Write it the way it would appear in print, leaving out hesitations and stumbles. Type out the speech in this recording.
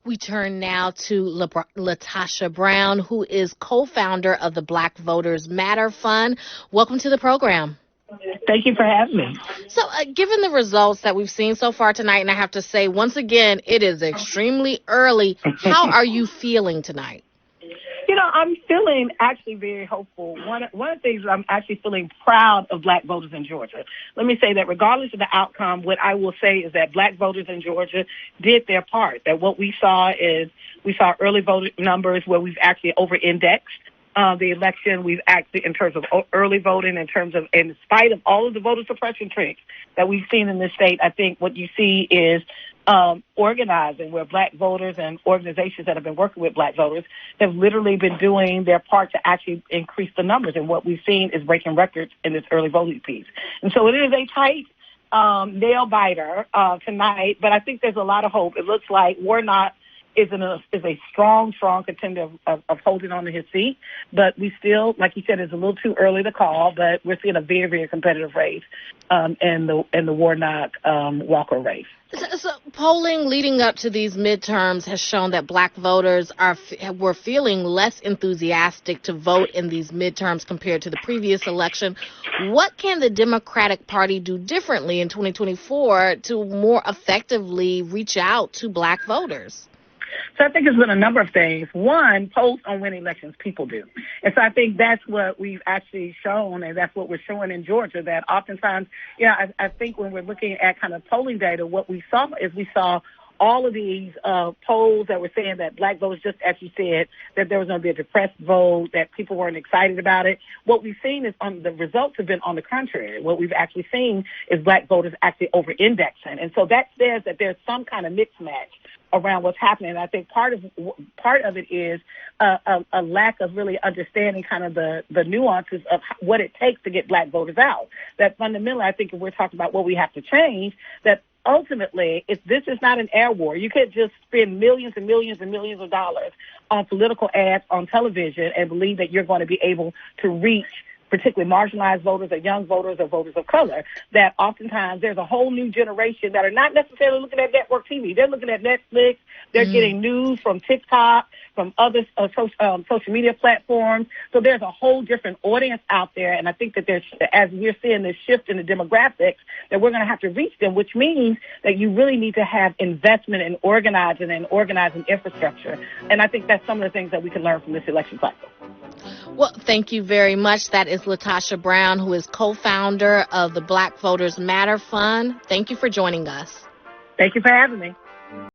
We turn now to LaTosha Brown, who is co-founder of the Black Voters Matter Fund. Welcome to the program. Thank you for having me. So, given the results that we've seen so far tonight, and I have to say, once again, it is extremely early. How are you feeling tonight? I'm feeling actually very hopeful. One of the things I'm actually feeling proud of Black voters in Georgia. Let me say that regardless of the outcome, what I will say is that Black voters in Georgia did their part. That what we saw early voter numbers where we've actually over-indexed the election. We've actually, in terms of early voting, in spite of all of the voter suppression tricks that we've seen in this state, I think what you see is organizing, where Black voters and organizations that have been working with Black voters have literally been doing their part to actually increase the numbers. And what we've seen is breaking records in this early voting piece. And so it is a tight nail biter tonight, but I think there's a lot of hope. It looks like Warnock is a strong contender of holding on to his seat. But we still, like you said, it's a little too early to call, but we're seeing a very, very competitive race in the Warnock Walker race. So polling leading up to these midterms has shown that Black voters were feeling less enthusiastic to vote in these midterms compared to the previous election. What can the Democratic Party do differently in 2024 to more effectively reach out to Black voters? So I think it's been a number of things. One, polls don't win elections, people do. And so I think that's what we've actually shown, and that's what we're showing in Georgia, that oftentimes, I think when we're looking at kind of polling data, what we saw is we saw all of these polls that were saying that Black voters, just as you said, that there was going to be a depressed vote, that people weren't excited about it. What we've seen is the results have been on the contrary. What we've actually seen is Black voters actually over-indexing. And so that says that there's some kind of mix match around what's happening. And I think part of it is a lack of really understanding kind of the nuances of what it takes to get Black voters out. That fundamentally, I think if we're talking about what we have to change, that ultimately, this is not an air war. You can't just spend millions and millions and millions of dollars on political ads on television and believe that you're going to be able to reach particularly marginalized voters or young voters or voters of color, that oftentimes there's a whole new generation that are not necessarily looking at network TV. They're looking at Netflix. They're getting news from TikTok, from other social media platforms. So there's a whole different audience out there. And I think that as we're seeing this shift in the demographics, that we're going to have to reach them, which means that you really need to have investment in organizing infrastructure. And I think that's some of the things that we can learn from this election cycle. Well, thank you very much. That is LaTosha Brown, who is co-founder of the Black Voters Matter Fund. Thank you for joining us. Thank you for having me.